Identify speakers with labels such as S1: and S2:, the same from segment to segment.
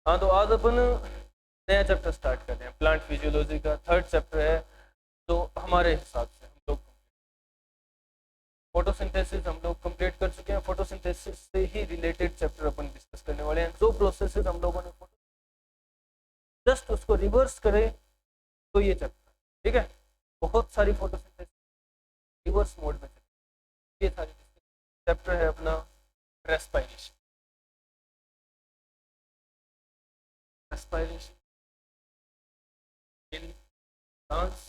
S1: हाँ, तो आज अपन नया चैप्टर स्टार्ट कर रहे हैं, प्लांट फिजियोलॉजी का थर्ड चैप्टर है। तो हमारे हिसाब से हम लोग फोटोसिंथेसिस हम लोग कंप्लीट कर चुके हैं। फोटोसिंथेसिस से ही रिलेटेड चैप्टर अपन डिस्कस करने वाले हैं। जो प्रोसेसेस हम लोगों ने जस्ट उसको रिवर्स करें तो ये चैप्टर, ठीक है। बहुत सारी फोटोसिंथेसिस रिवर्स मोड में चले, ये सारी चैप्टर है अपना रेस्पिरेशन। रेस्पिरेशन इन प्लांट्स,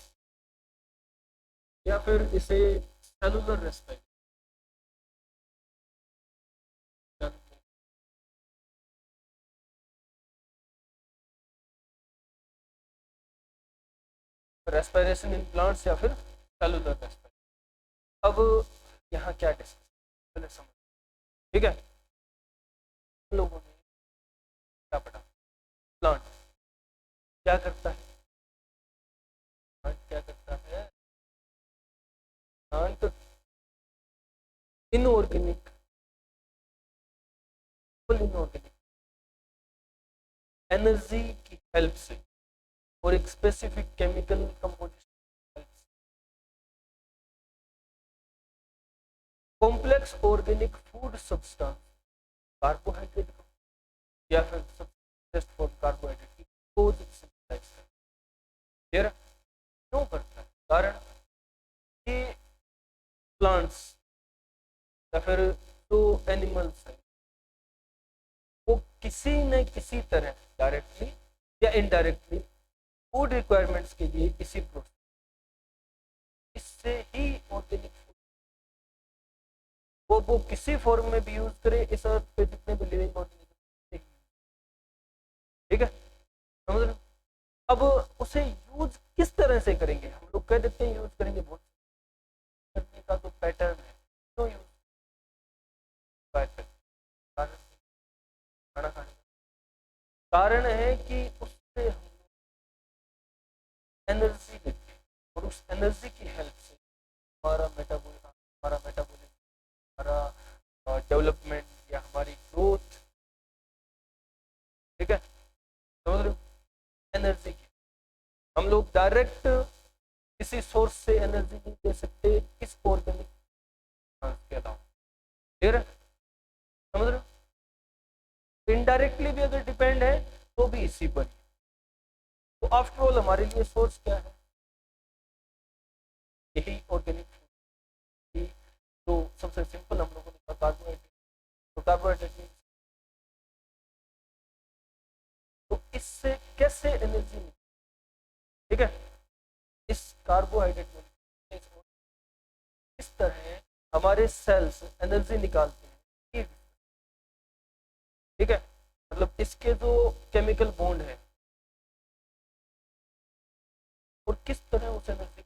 S1: या फिर इसे cellular respiration, respiration in plants या फिर सेलुलर रेस्पिरेशन। अब यहाँ क्या डिस्कस, पहले समझ, ठीक है। हम लोगों ने क्या पढ़ा, प्लांट क्या करता है, प्लांट क्या करता है, प्लांट इनऑर्गेनिक, इनऑर्गेनिक एनर्जी की हेल्प से और एक specific chemical composition complex organic food substance, carbohydrate या फिर जस्ट फॉर कार्बोहाइड्रेट को सिंथेसाइज कर, क्यों करता है, कारण कि प्लांट्स या फिर जो एनिमल्स है वो किसी न किसी तरह डायरेक्टली या इनडायरेक्टली फूड रिक्वायरमेंट्स के लिए इसी प्रोसेस, इससे ही ऑर्गेनिक फूड वो किसी फॉर्म में भी यूज करे इस अर्थ पे जितने भी लिविंग ऑर्गेनिज्म, ठीक है, समझ रहे हो। अब उसे यूज किस तरह से करेंगे, हम लोग कह देते हैं यूज करेंगे, बहुत करने का तो पैटर्न है, क्यों यूज खाना खाने का कारण है कि उससे हम एनर्जी लेते हैं और उस एनर्जी की हेल्प से हमारा मेटाबॉलिज्म, हमारा डेवलपमेंट या हमारी ग्रोथ, ठीक है, समझ रहे हो, एनर्जी की हम लोग डायरेक्ट किसी सोर्स से एनर्जी नहीं दे सकते इस ऑर्गेनिक के अलावा, क्लियर है, समझ रहे हो। इनडायरेक्टली भी अगर डिपेंड है तो भी इसी पर। तो आफ्टर ऑल हमारे लिए सोर्स क्या है, यही ऑर्गेनिक फूड। तो सबसे सिंपल हम लोगों ने कहा कार्बोहाइड्रेट, तो कार्बोहाइड्रेट, तो इससे कैसे एनर्जी मिलती, ठीक है, इस कार्बोहाइड्रेट में इस तरह हमारे सेल्स एनर्जी निकालते हैं, ठीक है, मतलब इसके जो केमिकल बॉन्ड है और किस तरह उस एनर्जी,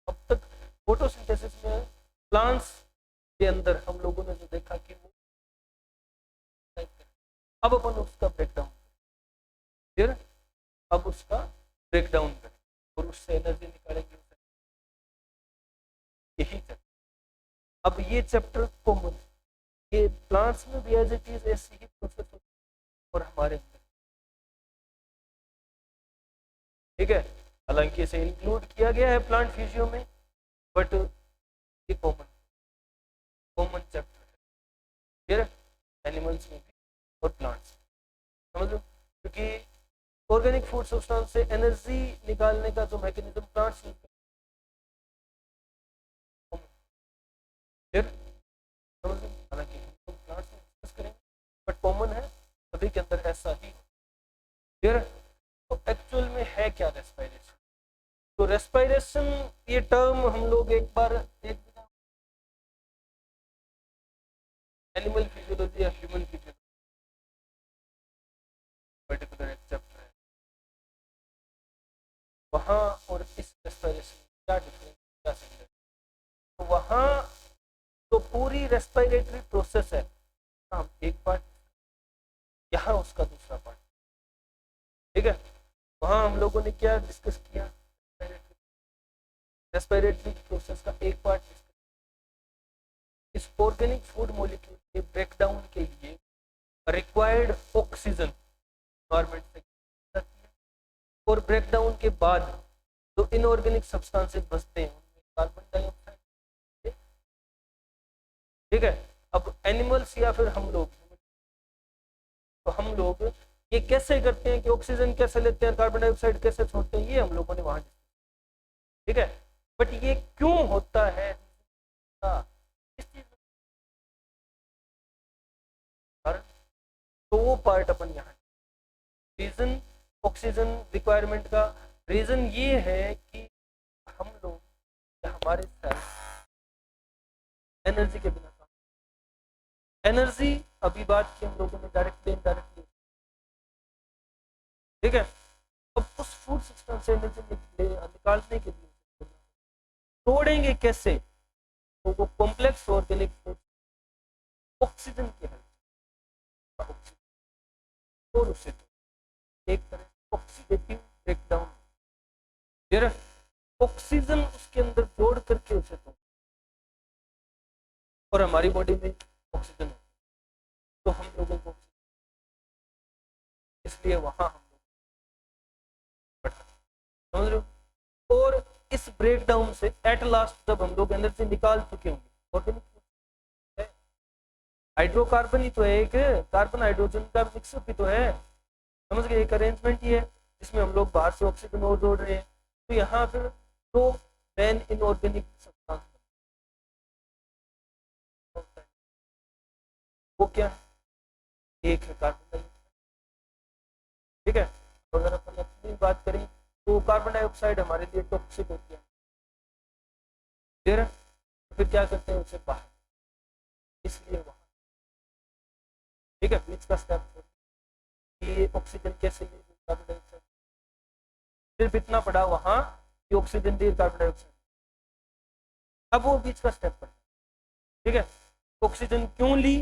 S1: अब तक फोटोसिंथेसिस में प्लांट्स के अंदर हम लोगों ने जो देखा कि वो, अब अपन उसका ब्रेकडाउन, फिर अब उसका ब्रेकडाउन करें और उससे एनर्जी निकालेंगे, यही चैप्टर। अब ये चैप्टर कॉमन, ये प्लांट्स में भी एज इट इज ऐसी ही प्रोसेस होती है और हमारे अंदर, ठीक है, हालांकि इसे इंक्लूड किया गया है प्लांट फिजियो में, बट ये कॉमन कॉमन चैप्टर है, फिर एनिमल्स में भी और प्लांट्स में, समझ लो, क्योंकि ऑर्गेनिक फूड सब्सटेंस से एनर्जी निकालने का जो मैकेनिज्म प्लांट्स यूज करते हैं, फिर समझ लो, हालांकि हम लोग प्लांट्स में डिस्कस करेंगे बट कॉमन है सभी के अंदर ऐसा ही, फिर तो एक्चुअल में है क्या रेस्पिरेशन। तो रेस्पिरेशन ये टर्म हम लोग एक बार एक एनिमल फिजियोलॉजी या ह्यूमन फिजियोलॉजी पर्टिकुलर एक चैप्टर है, वहाँ और इस रेस्पिरेशन क्या डिफरेंस, क्या सिमिलर, तो वहाँ तो पूरी रेस्पिरेटरी प्रोसेस है, हम एक पार्ट, यहाँ उसका दूसरा पार्ट, ठीक है। वहाँ हम लोगों ने क्या डिस्कस किया, रेस्पिरेटरी प्रोसेस का एक पार्ट डिस्कस, इस ऑर्गेनिक फूड मॉलिक्यूल के ब्रेकडाउन के लिए रिक्वायर्ड ऑक्सीजन ऑक्सीजन एनवायरमेंट से जाती है, और ब्रेक डाउन के बाद जो इनऑर्गेनिक सब्सटेंसेस बचते हैं उनमें कार्बन डाइऑक्साइड। ठीक है, अब एनिमल्स या फिर हम लोग, तो हम लोग ये कैसे करते हैं कि ऑक्सीजन कैसे लेते हैं, कार्बन डाइऑक्साइड कैसे छोड़ते हैं, ये हम लोगों ने वहां, ठीक है, बट ये क्यों होता है, इस चीज कारण, तो वो पार्ट अपन यहाँ, रीजन ऑक्सीजन रिक्वायरमेंट का रीजन ये है कि हम लोग या हमारे सेल्स एनर्जी के बिना काम, एनर्जी अभी बात की हम लोगों ने डायरेक्टली इनडायरेक्टली, ठीक है, अब उस फूड सिस्टम से एनर्जी निकालने के लिए तोड़ेंगे कैसे, तो वो कॉम्प्लेक्स ऑर्गेनिक ऑक्सीजन की हेल्प, और उससे एक तरह ऑक्सीडेटिव ब्रेकडाउन, फिर ऑक्सीजन उसके अंदर जोड़ करके उसे तो, और हमारी बॉडी में ऑक्सीजन, तो हम लोगों को, इसलिए वहां हम लोग समझ रहे हो, और इस ब्रेकडाउन से एट लास्ट जब हम लोग एनर्जी निकाल चुके होंगे, ऑर्गेनिक हाइड्रोकार्बन ही तो है, एक कार्बन हाइड्रोजन का मिक्सअप भी तो है, समझ गए, एक अरेंजमेंट ही है जिसमें हम लोग बाहर से ऑक्सीजन और जोड़ रहे हैं, तो यहाँ फिर दो मेन इनऑर्गेनिक सब्सटेंस, वो क्या है, एक है कार्बन डाइऑक्साइड, ठीक है, अगर अपन अपनी बात करें तो कार्बन डाइऑक्साइड हमारे लिए टॉक्सिक होती है, फिर क्या करते हैं उसे बाहर, इसलिए वहां, ठीक है, बीच का स्टेप ये ऑक्सीजन कैसे ले कार्बन डाइऑक्साइड, सिर्फ इतना पड़ा वहां कि ऑक्सीजन दे कार्बन डाइऑक्साइड, अब वो बीच का स्टेप पड़ा, ठीक है, ऑक्सीजन क्यों ली,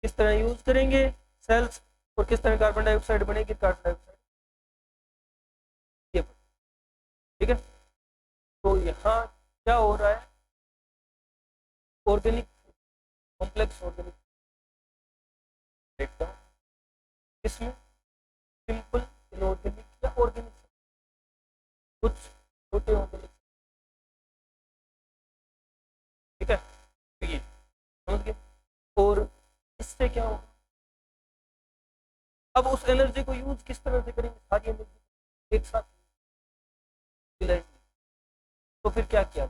S1: किस तरह यूज करेंगे सेल्स, और किस तरह कार्बन डाइऑक्साइड बनेगी, कार्बन डाइऑक्साइड, ये, ठीक है, तो यहाँ क्या हो रहा है, ऑर्गेनिक कॉम्प्लेक्स ऑर्गेनिक ब्रेकडाउन, इसमें सिंपल इनऑर्गेनिक या ऑर्गेनिक, कुछ छोटे ऑर्गेनिक, ठीक है, तो ये समझ गए, और इससे क्या होगा, अब उस एनर्जी को यूज किस तरह से करेंगे, सारी एनर्जी एक साथ मिलाएंगे, तो फिर क्या किया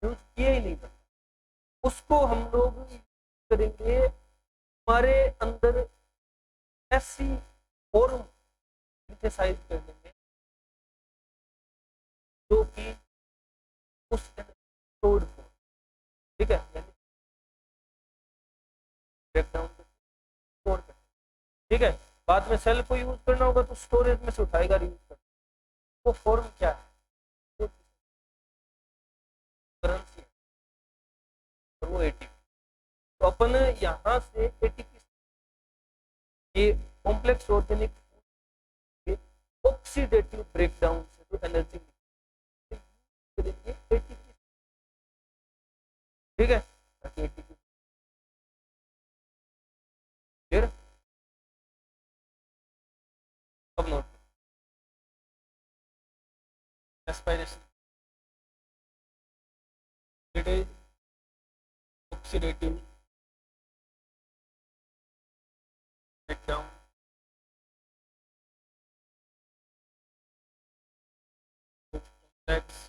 S1: यूज किया ही नहीं था, उसको हम लोग करेंगे हमारे अंदर ऐसी फॉर्म सिंथेसाइज कर देंगे जो कि उस स्टोर्ड हो, ठीक है, यानी ब्रेकडाउन स्टोर कर, ठीक है, बाद में सेल को यूज करना होगा तो स्टोरेज में से उठाएगा यूज कर, वो फॉर्म क्या है, वो करेंसी है, और वो एटीपी, तो अपन यहाँ से एटीपी, ये कॉम्प्लेक्स ऑर्गेनिक ऑक्सीडेटिव ब्रेकडाउन से जो एनर्जी करेंगे एटीपी, ठीक है, ताकि एटीपी, फिर अब note aspiration, it is oxidative breakdown, complex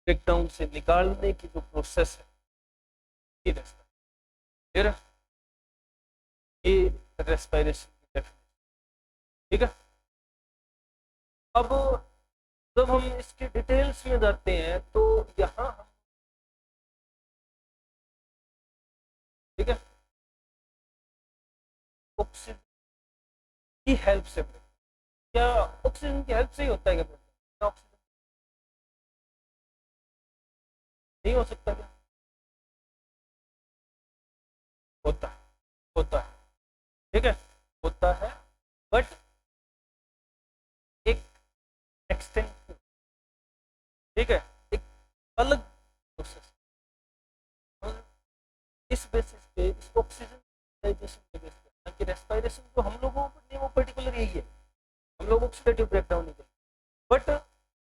S1: breakdown से निकालने की जो प्रोसेस है ये फिर ये रेस्पिरेशन की डेफिनेशन। ठीक है, अब जब हम इसके डिटेल्स में जाते हैं तो यहाँ हम, ठीक है, ऑक्सीजन की हेल्प से, क्या ऑक्सीजन की हेल्प से ही होता है क्या? ऑक्सीजन नहीं हो सकता क्या? होता है, होता है, ठीक है, होता है, बट एक एक्सटेंट, ठीक है, एक अलग प्रोसेस। इस बेसिस पे इस ऑक्सीजन के बेस पे कि रेस्पिरेशन जो हम लोगों को वो पर्टिकुलर यही है, हम लोग ऑक्सीडेटिव ब्रेकडाउन नहीं करते, बट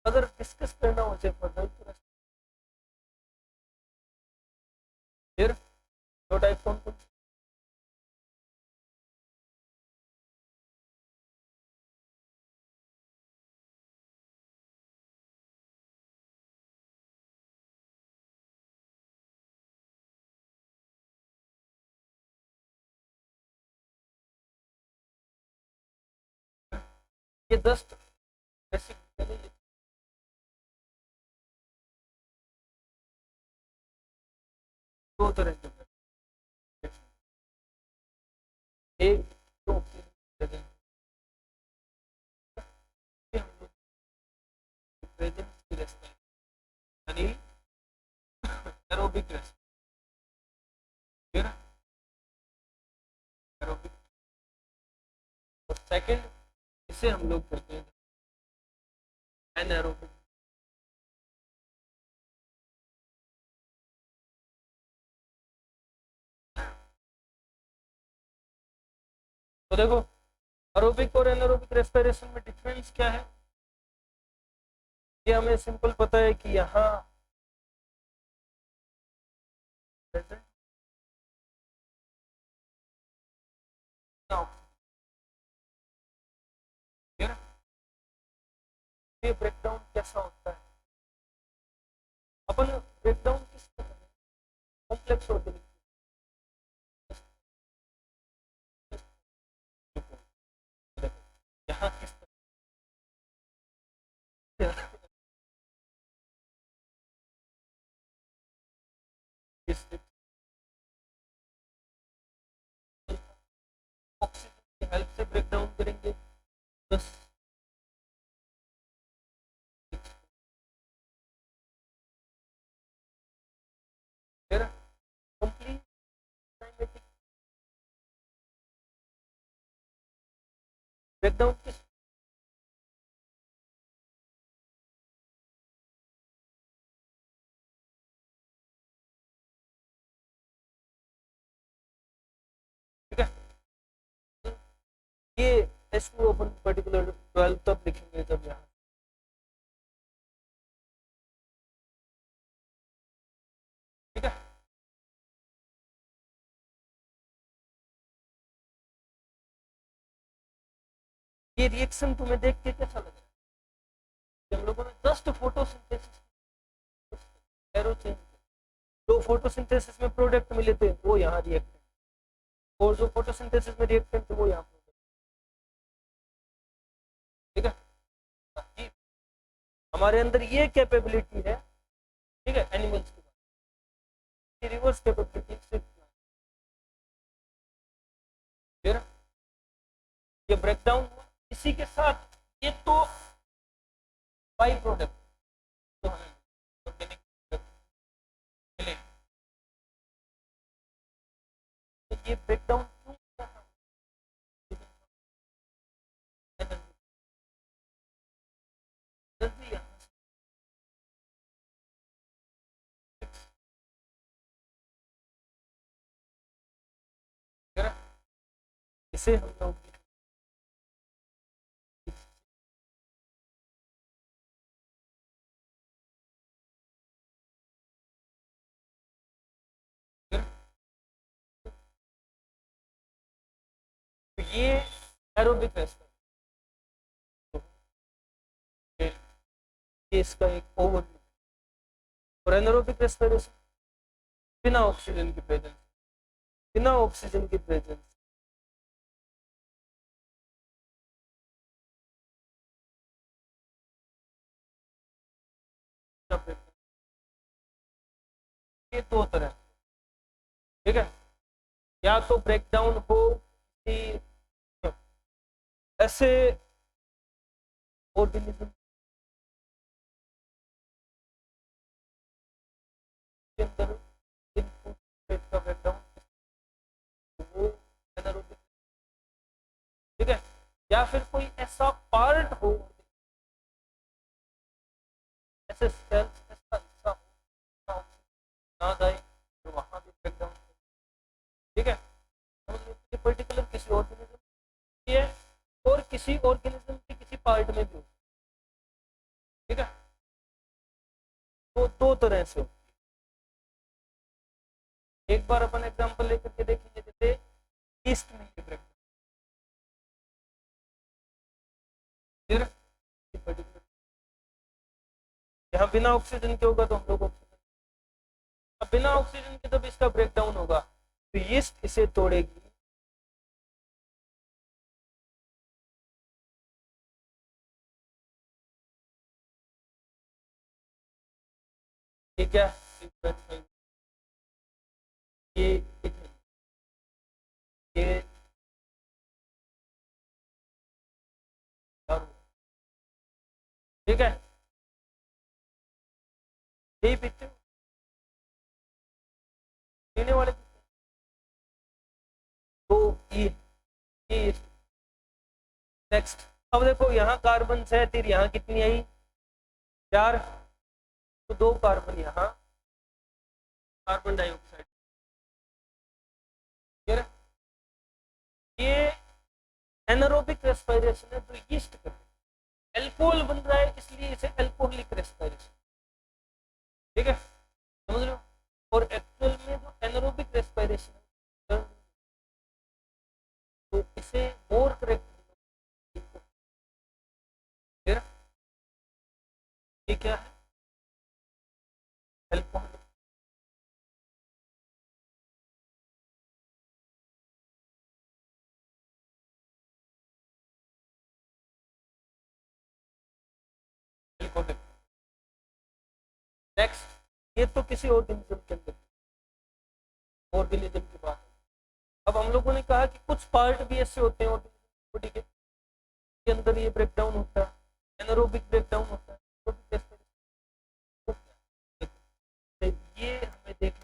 S1: अगर डिस्कस करना हो जाए फर्दर तो फिर दो टाइप कौन कौन? ये जस्ट बेसिक दो तरह के एक तो ऑक्सीजन यानी एरोबिक रेस्पिरेशन, एरोबिक, और सेकंड इसे हम लोग करते हैं एनारोबिक। तो देखो एरोबिक और एनारोबिक रेस्पिरेशन में डिफरेंस क्या है, ये हमें सिंपल पता है कि यहाँ ये ब्रेकडाउन कैसा होता है, अपन ब्रेकडाउन किस कॉम्प्लेक्स ऑर्गेनिक यहाँ किस तरह ऑक्सीजन की हेल्प से ब्रेक डाउन करेंगे, बस फिर कंप्लीट ब्रेक डाउन किस, ठीक है, ये इसको अपन पर्टिकुलर 12 तब लिखेंगे जब यहाँ, ठीक है, ये रिएक्शन तुम्हें देख के कैसा लग रहा है? हम लोगों ने जस्ट फोटोसिंथेसिस एरो चेंज, जो फोटोसिंथेसिस में प्रोडक्ट मिले थे वो यहाँ रिएक्टेंट, और जो फोटोसिंथेसिस में रिएक्टेंट थे वो यहाँ, ठीक है, हमारे अंदर ये कैपेबिलिटी है, ठीक है, एनिमल्स की रिवर्स कैपेबिलिटी सिर्फ, फिर ये ब्रेकडाउन हुआ, इसी के साथ ये तो बाई प्रोडक्ट तो हमें मिले, तो ये ब्रेकडाउन क्यों जल्दी इसे हम लोग तो ये एरोबिक रेस्पिरेशन, ये इसका एक ओवर और एनारोबिक रेस्पिरेशन बिना ऑक्सीजन की प्रेजेंस, बिना ऑक्सीजन की प्रेजेंस। ये दो तरह, ठीक है, या तो ब्रेकडाउन हो कि ऐसे ऑर्गेनिज्म के अंदर इनपुट स्टेट का ब्रेकडाउन वो एनारोबिक, ठीक है, या फिर कोई ऐसा पार्ट हो, ऐसे सेल्स ऐसा हिस्सा हो ना जाए तो वहां भी ब्रेकडाउन, ठीक है, तो पर्टिकुलर किसी ऑर्गेनिज्म की है और किसी ऑर्गेनिज्म के किसी पार्ट में भी हो, ठीक है, तो दो तरह से हो। एक बार अपन एग्जांपल लेकर के देखेंगे, जैसे ईस्ट में ये ब्रेकडाउन, फिर पर्टिकुलर यहाँ बिना ऑक्सीजन के होगा तो हम लोग ऑक्सीजन, अब बिना ऑक्सीजन के जब इसका ब्रेकडाउन होगा तो यीस्ट इसे तोड़ेगी, ठीक है, ये ये ठीक है, यही पीते पीने वाले, तो ये नेक्स्ट। अब देखो यहाँ कार्बन है, फिर यहाँ कितनी आई, 4, तो 2 कार्बन यहाँ, कार्बन डाइऑक्साइड, ये एनारोबिक रेस्पिरेशन है, तो यीस्ट कर अल्कोहल बन रहा है, इसलिए इसे अल्कोहलिक रेस्पिरेशन, ठीक है, समझ लो। और एक्चुअल में जो एनारोबिक रेस्पिरेशन है तो इसे मोर करेक्ट, फिर ये क्या है, अल्कोहल, नेक्स्ट, ये तो किसी ऑर्गेनिज्म के अंदर, ऑर्गेनिज्म की बात। अब हम लोगों ने कहा कि कुछ पार्ट भी ऐसे होते हैं ऑर्गेनिज्म बॉडी के अंदर ये ब्रेकडाउन होता है, एनारोबिक ब्रेकडाउन होता है, तो ये हमें देख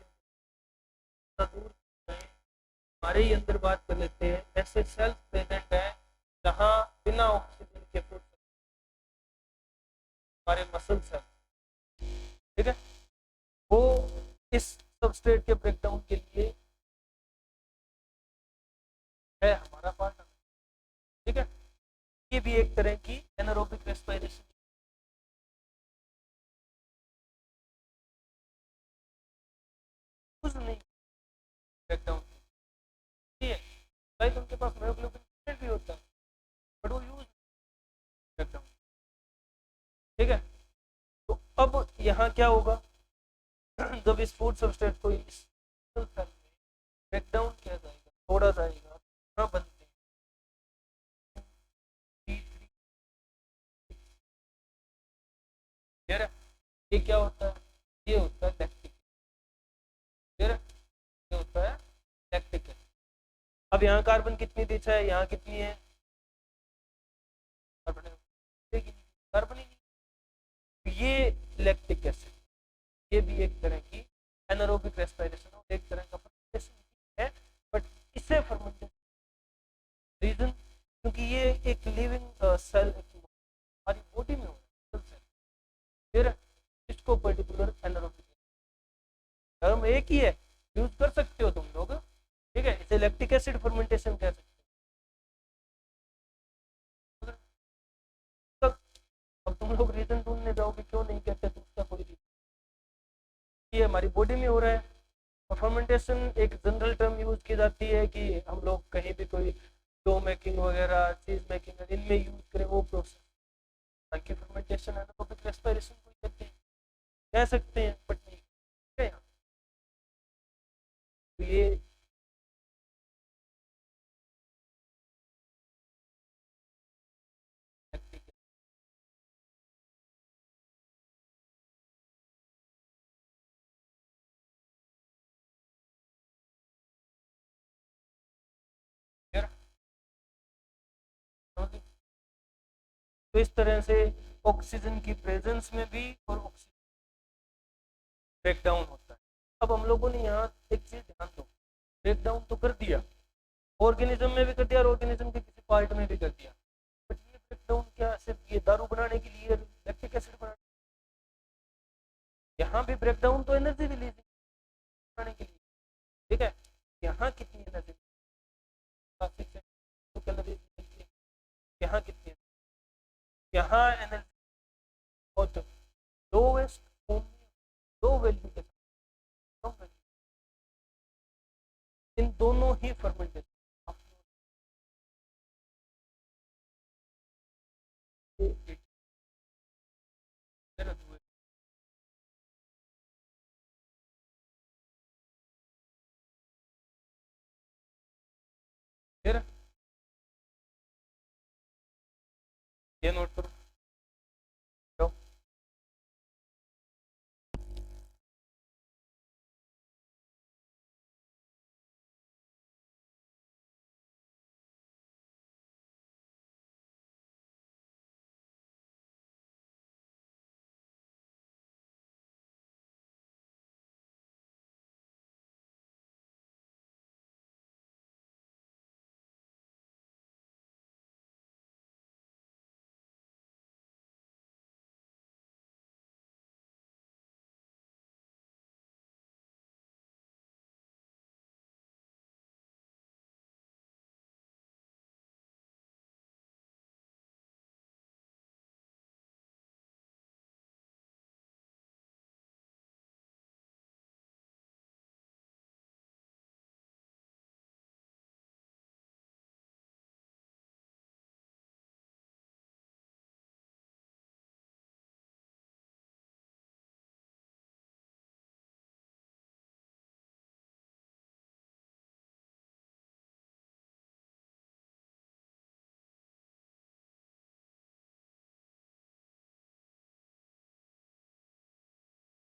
S1: दूर हमारे ही अंदर बात कर लेते हैं, ऐसे सेल्स प्रेजेंट है जहां बिना ऑक्सीजन के फूड, हमारे मसल सेल, ठीक है, वो इस सबस्ट्रेट के ब्रेकडाउन के लिए है हमारा पार्ट, ठीक है, ये भी एक तरह की एनारोबिक रेस्पिरेशन, कुछ नहीं ब्रेकडाउन, ठीक है, लाइक उनके पास हीमोग्लोबिन भी होता है बट वो यूज ब्रेकडाउन, ठीक है। तो अब यहाँ क्या होगा, जब इस फूड सबस्ट्रेट को इस ब्रेकडाउन किया जाएगा, तोड़ा जाएगा, हाँ बनते हैं, ये क्या होता है, ये होता है लैक्टिक, ये होता है लैक्टिक। अब यहाँ कार्बन कितनी दिशा है, यहाँ कितनी है, कार्बन ही नहीं, ये लैक्टिक एसिड, ये भी एक तरह की एनारोबिक रेस्पिरेशन और एक तरह का फर्मेंटेशन है, बट इससे फर्मेंटेशन रीजन क्योंकि ये एक लिविंग सेल हमारी बॉडी में होता है, फिर इसको पर्टिकुलर एनारोबिक टर्म एक ही है, यूज कर सकते हो तुम लोग, ठीक है, इसे लैक्टिक एसिड फर्मेंटेशन कह सकते हो। अब तुम लोग रीजन ढूंढने जाओगे क्यों नहीं कहते, तो उसका कोई ये हमारी बॉडी में हो रहा है, और फर्मेंटेशन एक जनरल टर्म यूज की जाती है कि हम लोग कहीं भी कोई डो मेकिंग वगैरह चीज मेकिंग इनमें यूज करें वो प्रोसेस, ताकि फर्मेंटेशन एनारोबिक रेस्पिरेशन को कहते हैं, कह सकते हैं बट नहीं, तो ये lactic acid, तो इस तरह से ऑक्सीजन की प्रेजेंस में भी और ऑक्सीजन ब्रेक डाउन होता है। अब हम लोगों ने यहाँ एक चीज ध्यान दो, ब्रेक डाउन तो कर दिया, ऑर्गेनिज्म में भी कर दिया और ऑर्गेनिज्म के किसी पार्ट में भी कर दिया, बट ये ब्रेक डाउन क्या सिर्फ ये दारू बनाने के लिए, लैक्टिक एसिड बनाने, यहाँ भी ब्रेक डाउन तो एनर्जी रिलीज बनाने के लिए, ठीक है। यहाँ कितनी एनर्जी, तो कैलोरी, यहाँ कितनी, यहाँ एनर्जी बहुत लोवेस्ट फॉर्म में, लो वैल्यू के साथ, इन दोनों ही फर्मेंटेशन फिर ये नोट करो, तो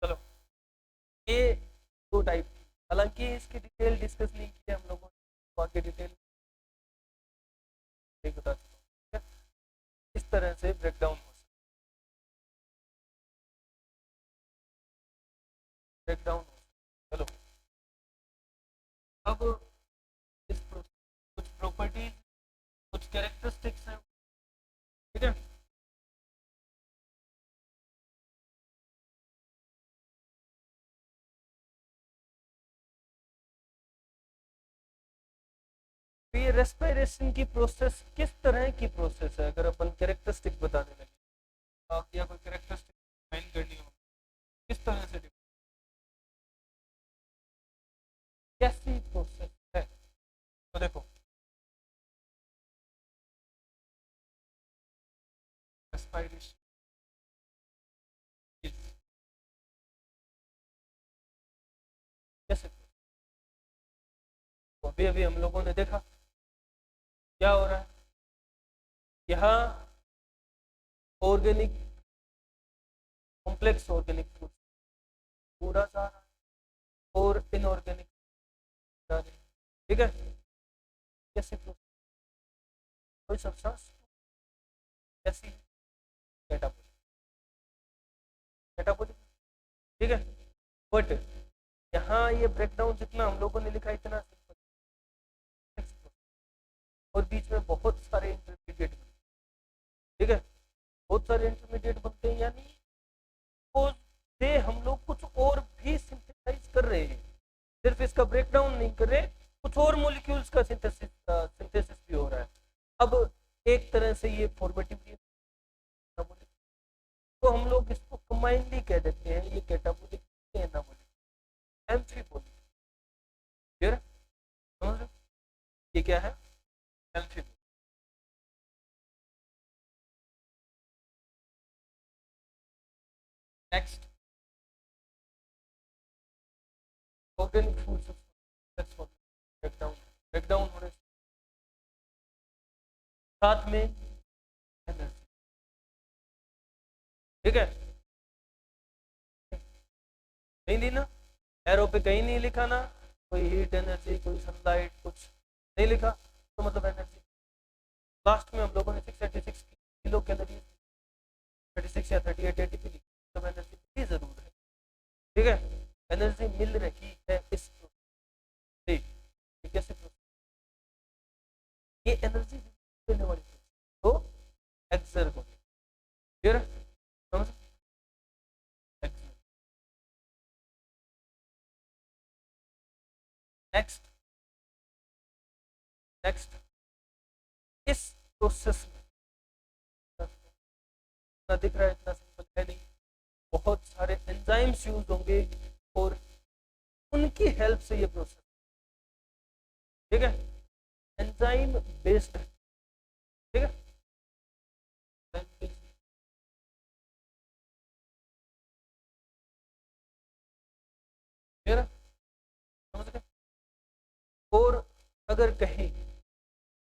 S1: चलो ये दो टाइप की, हालांकि इसकी डिटेल डिस्कस नहीं की है हम लोगों ने, बाकी डिटेल बता चुका हूँ, इस तरह से ब्रेक डाउन हो सकता है, ब्रेक डाउन हो सकता है। चलो अब इस कुछ प्रॉपर्टीज, कुछ कैरेक्टरिस्टिक्स हैं, ठीक है। तो ये रेस्पिरेशन की प्रोसेस किस तरह की प्रोसेस है, अगर अपन कैरेक्टरिस्टिक बताने लगे या कोई कैरेक्टरिस्टिक फाइंड करनी हो, किस तरह से कैसी प्रोसेस है, तो देखो रेस्पिरेशन कैसे, तो अभी अभी हम लोगों ने देखा क्या हो रहा है, यहाँ ऑर्गेनिक कॉम्प्लेक्स ऑर्गेनिक फूड पूरा जा रहा है और इनऑर्गेनिक जा रही है, ठीक है। कैसे कोई सब्सटेंस कैसी कैटाबोलिक, कैटाबोलिक, ठीक है। बट यहाँ ये ब्रेकडाउन जितना हम लोगों ने लिखा इतना सिंपल, और बीच में बहुत सारे इंटरमीडिएट बनते हैं, ठीक है, बहुत सारे इंटरमीडिएट बनते हैं, यानी से हम लोग कुछ और भी सिंथेसाइज कर रहे हैं, सिर्फ इसका ब्रेकडाउन नहीं कर रहे, कुछ और मॉलिक्यूल्स का सिंथेसिस भी हो रहा है। अब एक तरह से ये फॉर्मेटिव, तो हम लोग इसको कंबाइनली कह देते हैं, ये कैटाबोलिक एनाबोलिक एम्फीबोलिक, क्लियर समझ लो, ये क्या है amphibolic. Next organic food break down होने से, साथ में एनर्जी। ठीक है, नहीं दी ना, एरो पे कहीं नहीं लिखा ना, कोई हीट एनर्जी, कोई सनलाइट, कुछ नहीं लिखा, तो मतलब एनर्जी। लास्ट में हम लोगों ने 686 किलो कैलोरी, 36 या 38 एटीपी लिखी, तो एनर्जी मिली जरूर है। ठीक है, एनर्जी मिल रही है इस प्रोसेस से, कैसे प्रोसेस, ये एनर्जी देने वाली प्रोसेस तो एक्सर्गोनिक, क्लियर है, समझ, नेक्स्ट नेक्स्ट इस प्रोसेस में इतना दिख रहा है, इतना सिंपल है नहीं, बहुत सारे एंजाइम्स यूज होंगे और उनकी हेल्प से ये प्रोसेस, ठीक है, एंजाइम बेस्ड, ठीक है, क्लियर, समझ गए। और अगर कहें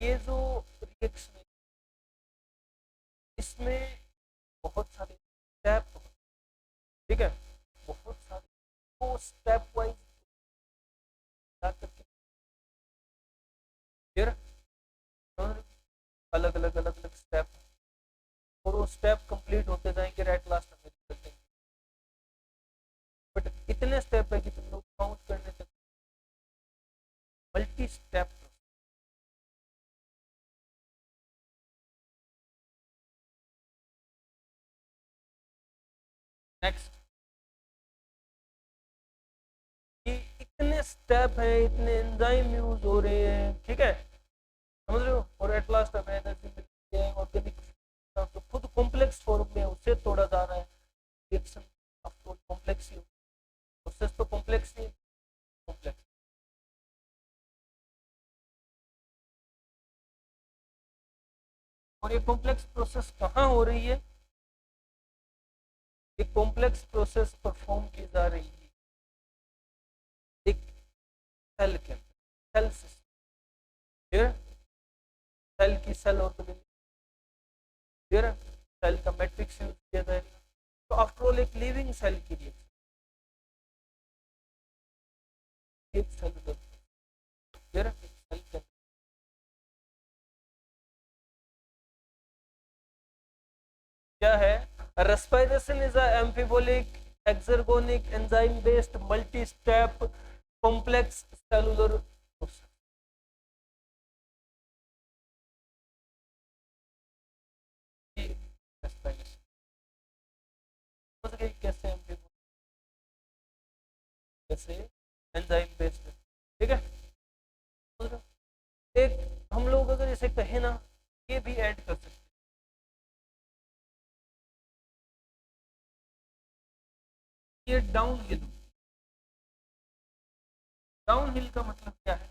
S1: ये जो रिएक्शन है इसमें बहुत सारे स्टेप, ठीक है, बहुत सारे, तो स्टेप वाइज करके, क्लियर, अलग अलग अलग अलग स्टेप, और वो स्टेप कंप्लीट होते जाएंगे, एट लास्ट हमें रिजल्ट देंगे। बट इतने स्टेप है कि तुम लोग काउंट करने तक, मल्टी स्टेप। नेक्स्ट, ये इतने स्टेप है, इतने एंजाइम यूज हो रहे हैं, ठीक है, समझ रहे हो, और एट लास्ट हमें एनर्जी मिलती है, ऑर्गेनिक तो खुद कॉम्प्लेक्स फॉर्म में उससे तोड़ा जा रहा है, reaction of course complex he, process तो कॉम्प्लेक्स ही, कॉम्प्लेक्स। और ये कॉम्प्लेक्स प्रोसेस कहाँ हो रही है, एक कॉम्प्लेक्स प्रोसेस परफॉर्म की जा रही है एक सेल के अंदर, सेल सिस्टम, सेल की सेल ऑर्गेनिज्म, क्लियर है, सेल का मैट्रिक्स यूज किया जाएगा, तो आफ्टर ऑल एक लिविंग सेल के लिए एक सेल, क्लियर है, सेल के क्या है, respiration is a amphibolic exergonic enzyme based multi step complex cellular process. Respiration समझ गए कैसे एम्फिबोलिक, कैसे एंजाइम बेस्ड, ठीक है, एक हम लोग अगर इसे कहें ना, ये भी ऐड कर सकते हैं, ये डाउन हिल, डाउन हिल का मतलब क्या है,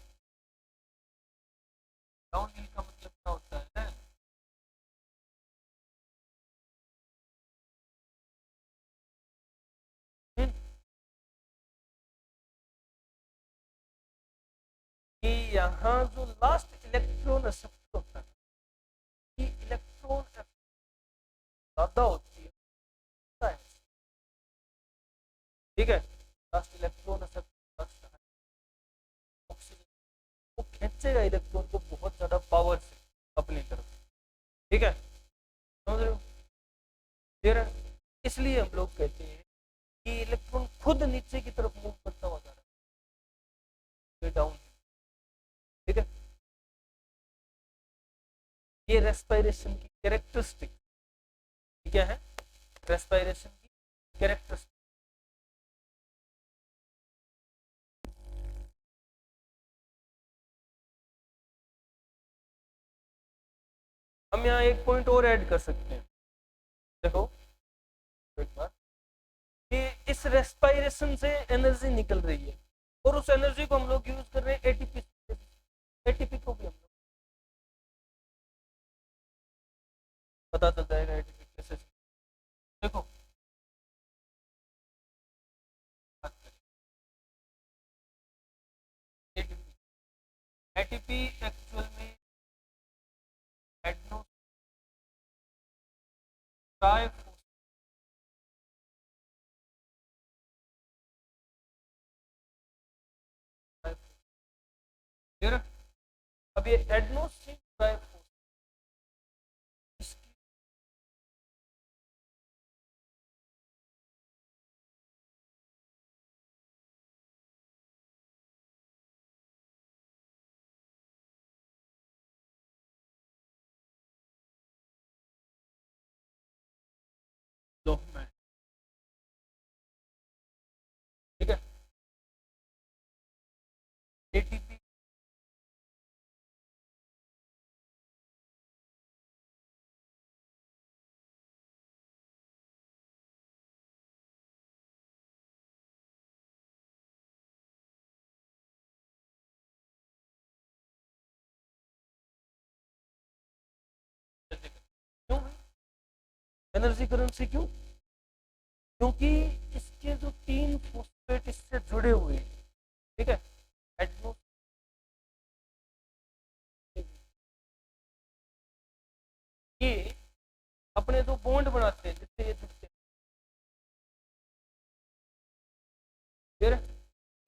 S1: डाउन हिल का मतलब क्या होता है, कि यहाँ जो लास्ट इलेक्ट्रॉन एक्सेप्ट होता है, कि इलेक्ट्रॉन ज्यादा होती है, ठीक है, लास्ट इलेक्ट्रॉन एक्सेप्ट, ऑक्सीजन वो खींचेगा इलेक्ट्रॉन को बहुत ज्यादा पावर से अपनी तरफ, ठीक है, समझ रहे हो, फिर इसलिए हम लोग कहते हैं कि इलेक्ट्रॉन खुद नीचे की तरफ मूव करता हुआ जा रहा है, डाउन, ठीक है, ये रेस्पिरेशन की कैरेक्टरिस्टिक, क्या है, रेस्पिरेशन की कैरेक्टरिस्टिक। हम यहाँ एक पॉइंट और ऐड कर सकते हैं, देखो एक बार, कि इस रेस्पिरेशन से एनर्जी निकल रही है और उस एनर्जी को हम लोग यूज कर रहे हैं एटीपी, एटीपी को भी हम लोग पता चल जाएगा एटीपी कैसे, देखो एटीपी, ट्राइफॉस्फेट। फिर अब ये एडेनोसिन ट्राइफॉस्फेट, इसकी डेवलपमेंट, ठीक है। एटीपी क्यों एनर्जी करेंसी क्यों? क्योंकि इसके जो तीन फॉस्फेट इससे जुड़े हुए हैं, ठीक है, एडनो, ये अपने जो बॉन्ड बनाते हैं जिससे ये जुड़ते हैं, फिर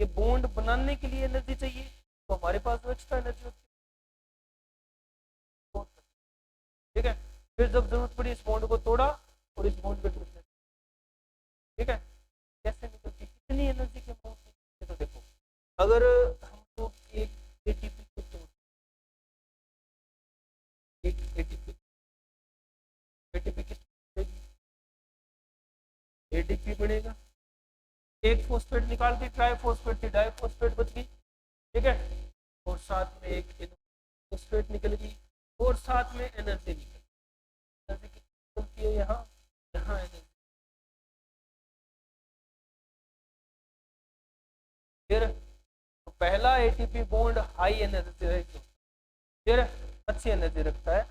S1: ये बॉन्ड बनाने के लिए एनर्जी चाहिए, तो हमारे पास जो एक्स्ट्रा एनर्जी होती है, ठीक है। फिर जब जरूरत पड़ी इस बॉन्ड को तोड़ा और इस बॉन्ड पे टूटने, ठीक है। कैसे निकलती, कितनी एनर्जी के अमाउंट निकलती है, तो देखो अगर हम लोग एक एटीपी को तोड़, एक एटीपी, एटीपी किस एटीपी बनेगा, एक फॉस्फेट निकाल दी, ट्राइफॉस्फेट थी, डाइफॉस्फेट बच गई, ठीक है, और साथ में एक फॉस्फेट निकल गई, और साथ में एनर्जी निकल, एनर्जी कितनी निकलती है यहाँ, यहाँ एनर्जी, फिर तो पहला एटीपी बॉन्ड हाई एनर्जी रहेगी, फिर अच्छी एनर्जी रखता है,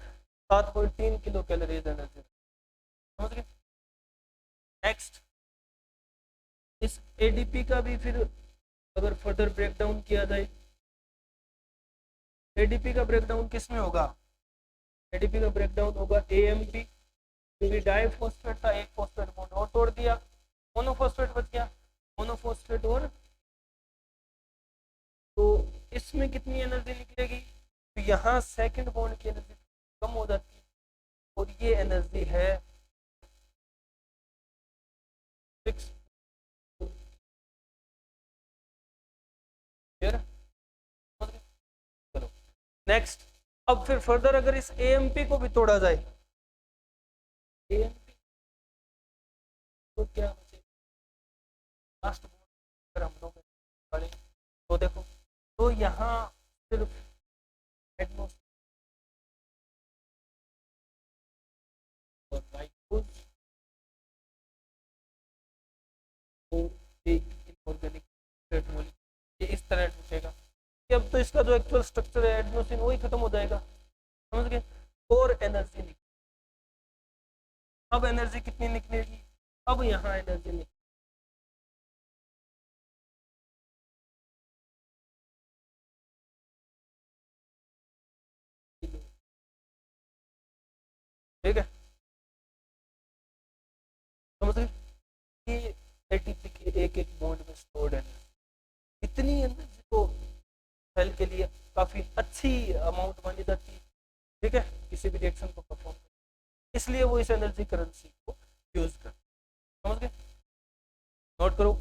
S1: 7.3 किलो कैलोरीज एनर्जी, समझ गए। नेक्स्ट, इस एडीपी का भी फिर अगर फर्दर ब्रेकडाउन किया जाए, एडीपी का ब्रेकडाउन किस में होगा, एडीपी का ब्रेकडाउन होगा एएमपी, क्योंकि डाइफॉस्फेट था, एक फॉस्फेट बॉन्ड और तोड़ दिया, मोनोफॉस्फेट बच गया, मोनोफॉस्फेट, और तो इसमें कितनी एनर्जी निकलेगी, तो यहाँ सेकंड बॉन्ड की एनर्जी कम हो जाती है, और ये एनर्जी है 6, फिर चलो नेक्स्ट, अब फिर फर्दर अगर इस एएमपी को भी तोड़ा जाए, एएमपी तो क्या बचे, लास्ट अगर हम लोग पढ़े तो देखो, तो यहाँ सिर्फ एटमॉस्फेयर और ग्लाइकोज और एक इनऑर्गेनिक ये इस तरह टूटेगा, कि अब तो इसका जो एक्चुअल स्ट्रक्चर है एडनोसिन वही खत्म हो जाएगा, समझ गए, और एनर्जी निकल, अब एनर्जी कितनी निकलेगी, अब यहाँ एनर्जी निकल, ठीक है, समझ गए, कि एटीपी के एक एक बॉन्ड में स्टोर्ड एनर्जी, इतनी एनर्जी को सेल के लिए काफी अच्छी अमाउंट मानी जाती है, ठीक है, किसी भी रिएक्शन को परफॉर्म, इसलिए वो इस एनर्जी करेंसी को यूज कर, समझ गए, नोट करो।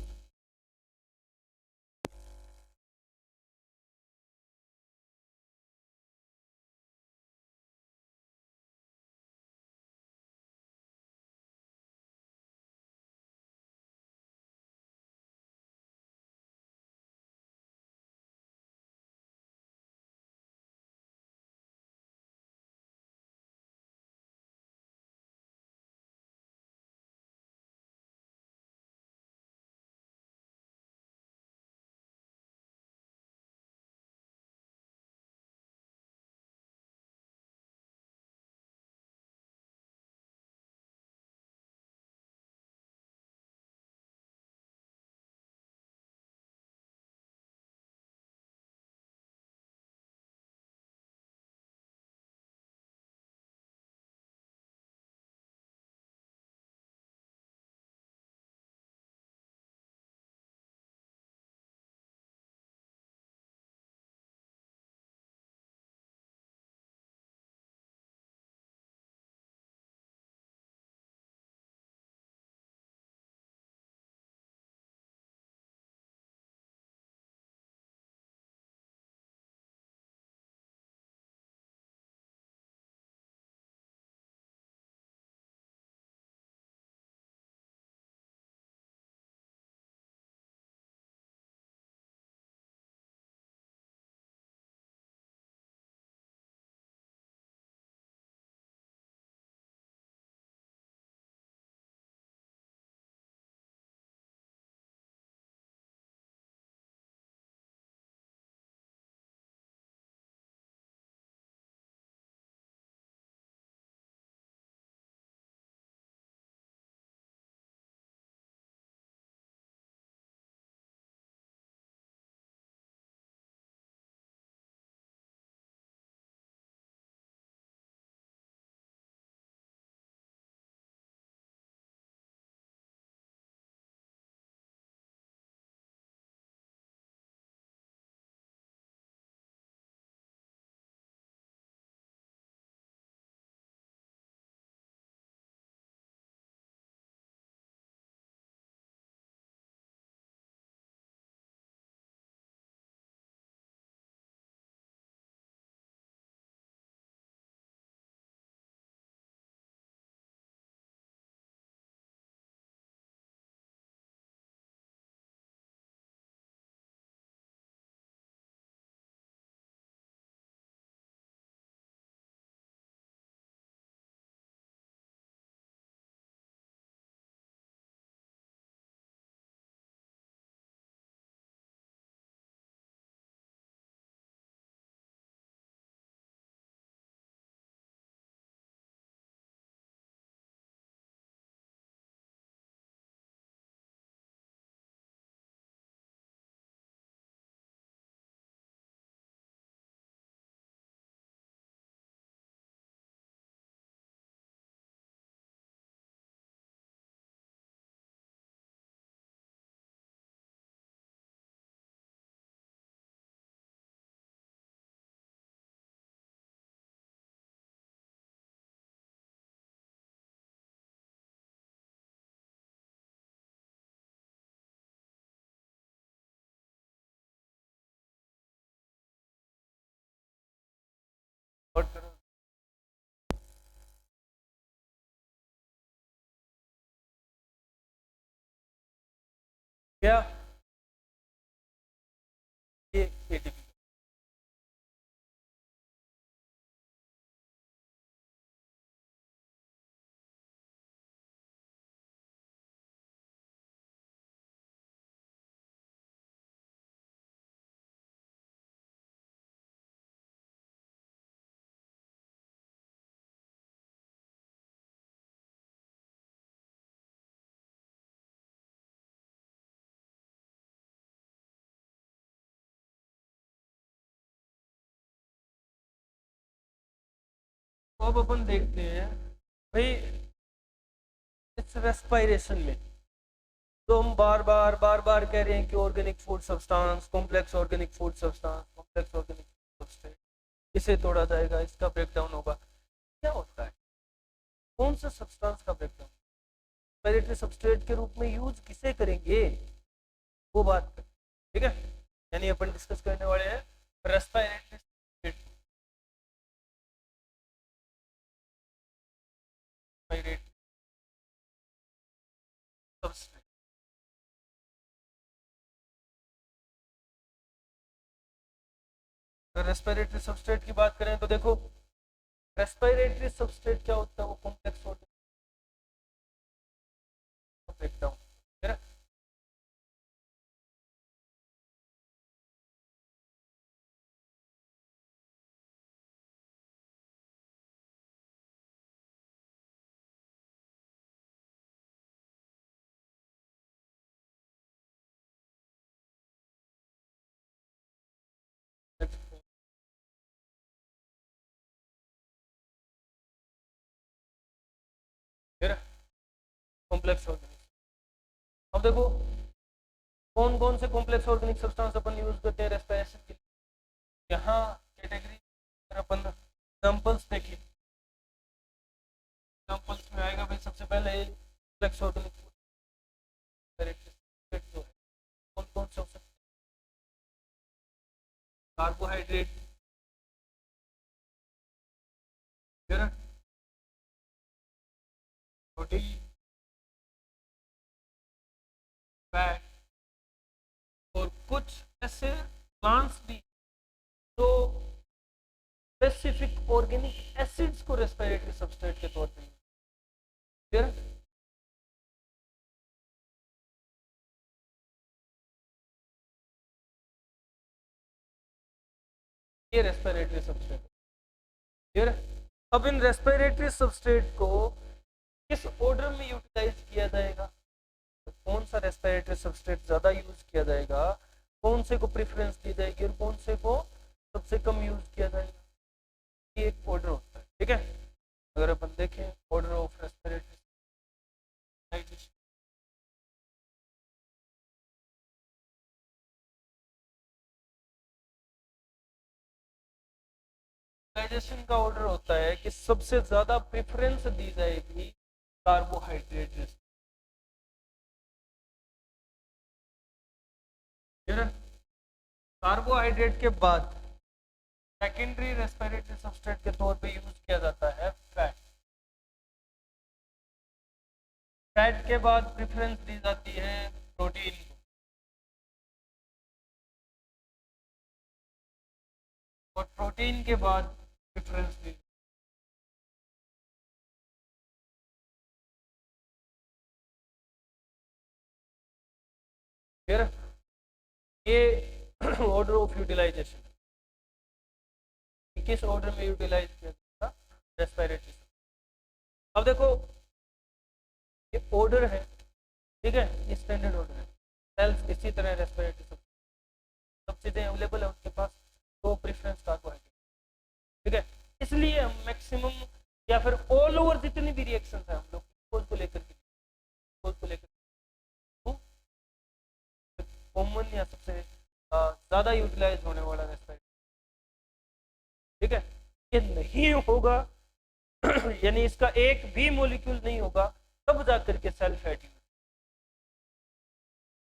S1: क्या ये एटीपी। तो अब अपन देखते हैं भाई इस रेस्पिरेशन में तो हम बार बार कह रहे हैं कि organic food substance, complex organic food substance, complex organic substance, इसे तोड़ा जाएगा, इसका ब्रेकडाउन होगा। क्या होता है, कौन सा सब्सटेंस का ब्रेकडाउन रेस्पिरेटरी सबस्ट्रेट के रूप में यूज किसे करेंगे, वो बात करें। ठीक है, यानी अपन डिस्कस करने वाले हैं रेस्पिरेटरी सबस्ट्रेट। अगर रेस्पिरेटरी सबस्ट्रेट की बात करें तो देखो रेस्पिरेटरी सबस्ट्रेट क्या होता है, वो कॉम्प्लेक्स ब्रेकडाउन। कॉम्प्लेक्स ऑर्गेनिक, अब देखो कौन कौन से कॉम्प्लेक्स ऑर्गेनिक सब्सटेंस अपन यूज करते हैं रेस्पिरेशन के लिए। यहाँ कैटेगरी अगर अपन एग्जांपल्स देखें, एग्जांपल्स में आएगा भाई सबसे पहले कॉम्प्लेक्स ऑर्गेनिक जो है कौन कौन से हो सकते हैं, कार्बोहाइड्रेट, प्रोटीन, फैट, और कुछ ऐसे प्लांट्स भी जो स्पेसिफिक ऑर्गेनिक एसिड्स को रेस्पिरेटरी सबस्ट्रेट के तौर पे क्लियर। ये रेस्पिरेटरी सबस्ट्रेट क्लियर। अब इन रेस्पिरेटरी सबस्ट्रेट को किस ऑर्डर में यूटिलाइज किया जाएगा, तो कौन सा रेस्पिरेटरी सबस्ट्रेट ज्यादा यूज किया जाएगा, कौन से को प्रेफरेंस दी जाएगी और कौन से को सबसे कम यूज किया जाएगा, ये एक ऑर्डर होता है। ठीक है, अगर अपन देखें ऑर्डर ऑफ रेस्पिरेटरी यूटिलाइजेशन का ऑर्डर होता है कि सबसे ज्यादा प्रेफरेंस दी जाएगी कार्बोहाइड्रेट, कार्बोहाइड्रेट के बाद सेकेंडरी रेस्पिरेटरी सबस्ट्रेट के तौर पे यूज किया जाता है फैट, फैट के बाद प्रेफरेंस दी जाती है प्रोटीन को, और प्रोटीन के बाद प्रेफरेंस दी फिर ये ऑर्डर ऑफ यूटिलाइजेशन किस ऑर्डर में यूटिलाइज किया जाता रेस्पिरेटरी। अब देखो ये ऑर्डर है, ठीक है, ये स्टैंडर्ड ऑर्डर है, सेल्स इसी तरह रेस्पिरेटरी सब चीजें अवेलेबल है उनके पास, तो प्रेफरेंस कार्बोहाइड्रेट। ठीक है, इसलिए हम मैक्सिमम या फिर ऑल ओवर जितनी भी रिएक्शन है हम लोग को लेकर कॉमन या सबसे ज्यादा यूटिलाइज होने वाला रेस्पिरेटरी। ठीक है, ये नहीं होगा यानी इसका एक भी मॉलिक्यूल नहीं होगा तब जाकर के सेल फैटी,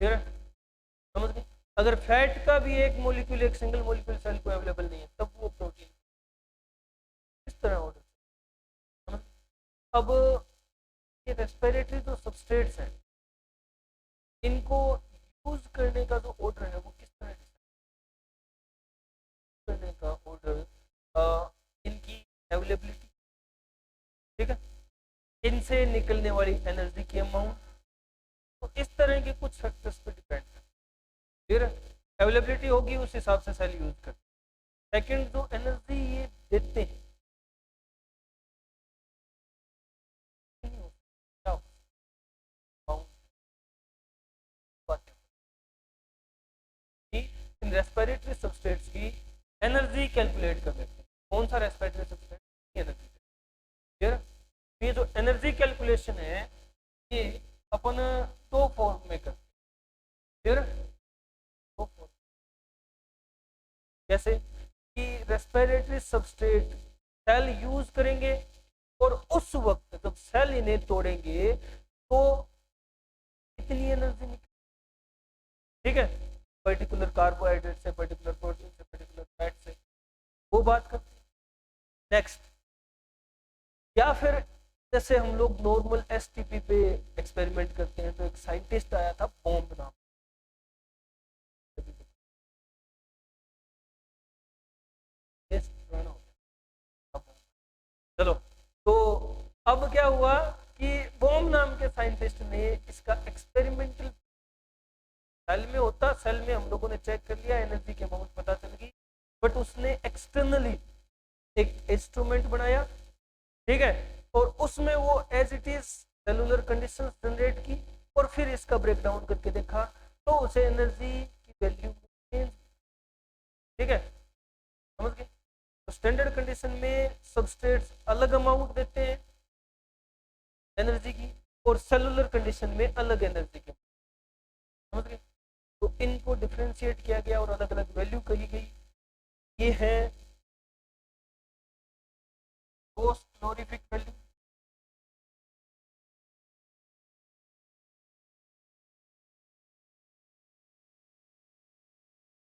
S1: ठीक है, समझ गए। अगर फैट का भी एक मॉलिक्यूल, एक सिंगल मॉलिक्यूल सेल को अवेलेबल नहीं है तब वो प्रोटीन इस तरह ऑर्डर। अब ये रेस्पिरेटरी जो सबस्ट्रेट्स हैं इनको यूज करने का जो ऑर्डर है वो किस तरह करने का ऑर्डर, इनकी अवेलेबिलिटी, ठीक है, इनसे निकलने वाली एनर्जी की अमाउंट, तो इस तरह के कुछ फैक्टर्स पे डिपेंड है। फिर अवेलेबिलिटी होगी उस हिसाब से सेल यूज कर। सेकंड, जो एनर्जी ये देते हैं इन रेस्पिरेटरी सबस्ट्रेट्स की एनर्जी कैलकुलेट कर लेते हैं। कौन सा रेस्पिरेटरी सबस्ट्रेट एनर्जी, फिर ये जो एनर्जी कैलकुलेशन है ये अपन दो फॉर्म में करते हैं। फिर दो फॉर्म जैसे कि रेस्पिरेटरी सबस्ट्रेट सेल यूज करेंगे और उस वक्त जब सेल इन्हें तोड़ेंगे तो इतनी एनर्जी निकलेगी, ठीक है, पर्टिकुलर कार्बोहाइड्रेट से, पर्टिकुलर प्रोटीन से, पर्टिकुलर फैट से, वो बात करते हैं। नेक्स्ट, या फिर जैसे हम लोग नॉर्मल एसटीपी पे एक्सपेरिमेंट करते हैं, तो एक साइंटिस्ट आया था बॉम्ब नाम, चलो, तो अब क्या हुआ कि बॉम्ब नाम के साइंटिस्ट ने इसका एक्सपेरिमेंटल, सेल में होता, सेल में हम लोगों ने चेक कर लिया, एनर्जी की अमाउंट पता चल गई, बट उसने एक्सटर्नली एक इंस्ट्रूमेंट बनाया, ठीक है, और उसमें वो as it is cellular conditions generate की और फिर इसका ब्रेकडाउन करके देखा तो उसे एनर्जी की वैल्यू चेंज, ठीक है, समझ गए। तो स्टैंडर्ड कंडीशन में सबस्ट्रेट्स अलग अमाउंट देते हैं एनर्जी की और सेलुलर कंडीशन में अलग एनर्जी की, समझ गए। तो इनको डिफरेंशिएट किया गया और अलग अलग वैल्यू कही गई। ये है gross calorific वैल्यू,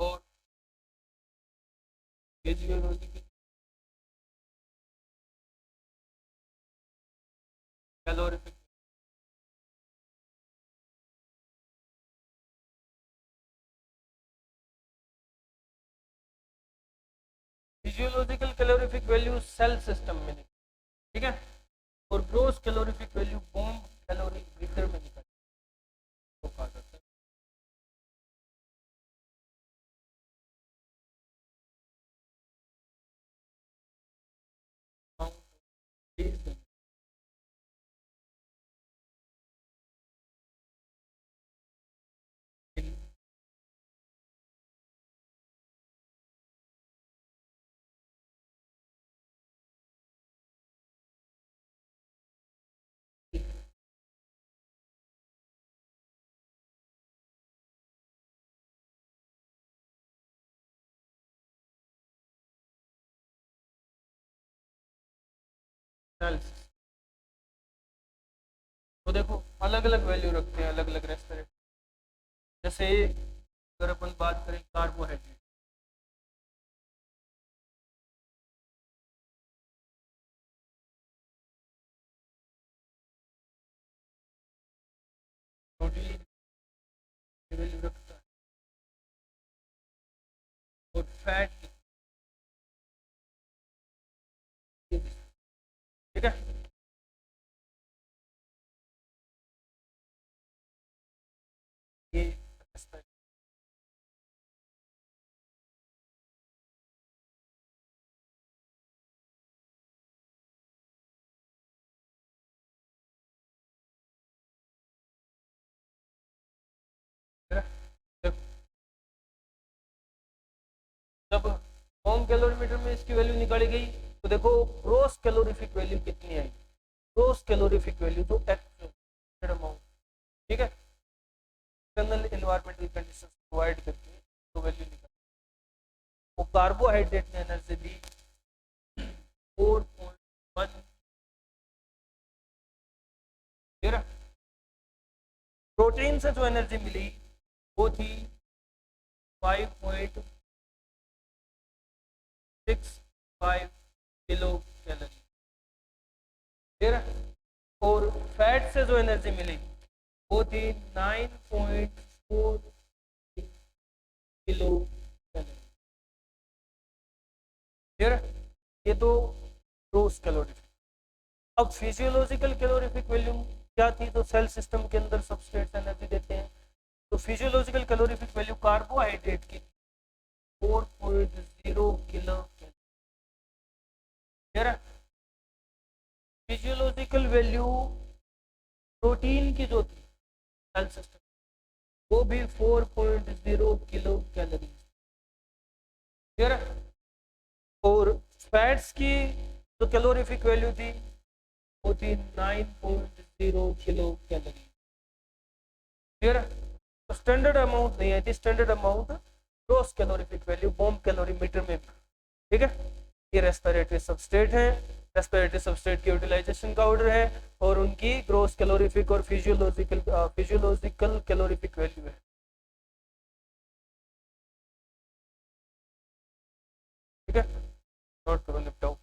S1: और physiological calorific, physiological calorific value cell system में निकली, ठीक है, और gross calorific value bomb calorie breather में निकली, तो कहा जाता है सेल्स। तो देखो अलग अलग वैल्यू रखते हैं अलग अलग रेस्पिरेटर, जैसे अगर अपन बात करें कार्बोहाइड्रेट, प्रोटीन वैल्यू रखता है और फैट, ठीक है, ये जब होम कैलोरीमीटर में इसकी वैल्यू निकाली गई तो देखो ग्रोस कैलोरीफिक वैल्यू कितनी आई, ग्रोस कैलोरीफिक वैल्यू तो एक्चुअल अमाउंट, ठीक है, एक्सटर्नल एनवायरमेंटल कंडीशंस प्रोवाइड करके तो वैल्यू निकाली। वो कार्बोहाइड्रेट ने एनर्जी दी 4.1, फिर प्रोटीन से जो एनर्जी मिली वो थी 5.65 किलो कैलोरी, फिर और फैट से जो एनर्जी मिली वो थी 9.4 किलो कैलोरी। फिर ये तो ग्रोस कैलोरीफिक। अब फिजियोलॉजिकल कैलोरीफिक वैल्यू क्या थी? तो सेल सिस्टम के अंदर सबस्ट्रेट्स एनर्जी देते हैं। तो फिजियोलॉजिकल कैलोरीफिक वैल्यू कार्बोहाइड्रेट की 4.0 kilo calorie. Physiological value protein की जो थी सेल सिस्टम वो भी 4.0 किलो कैलोरी। फिर और फैट्स की जो कैलोरीफिक वैल्यू थी वो थी 9.0 किलो कैलोरी। फिर स्टैंडर्ड अमाउंट नहीं आई थी, standard amount gross calorific value bomb calorimeter में भी, ठीक है। ये रेस्पिरेटरी सबस्ट्रेट है, रेस्पिरेटरी सबस्ट्रेट की यूटिलाइजेशन का ऑर्डर है और उनकी ग्रॉस कैलोरीफिक और फिजियोलॉजिकल कैलोरीफिक वैल्यू है, ठीक है। नोट करो, निपटाओ।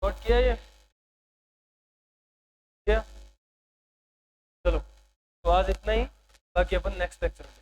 S1: नोट किया ये? क्या? चलो, तो आज इतना ही, बाकी अपन नेक्स्ट लेक्चर में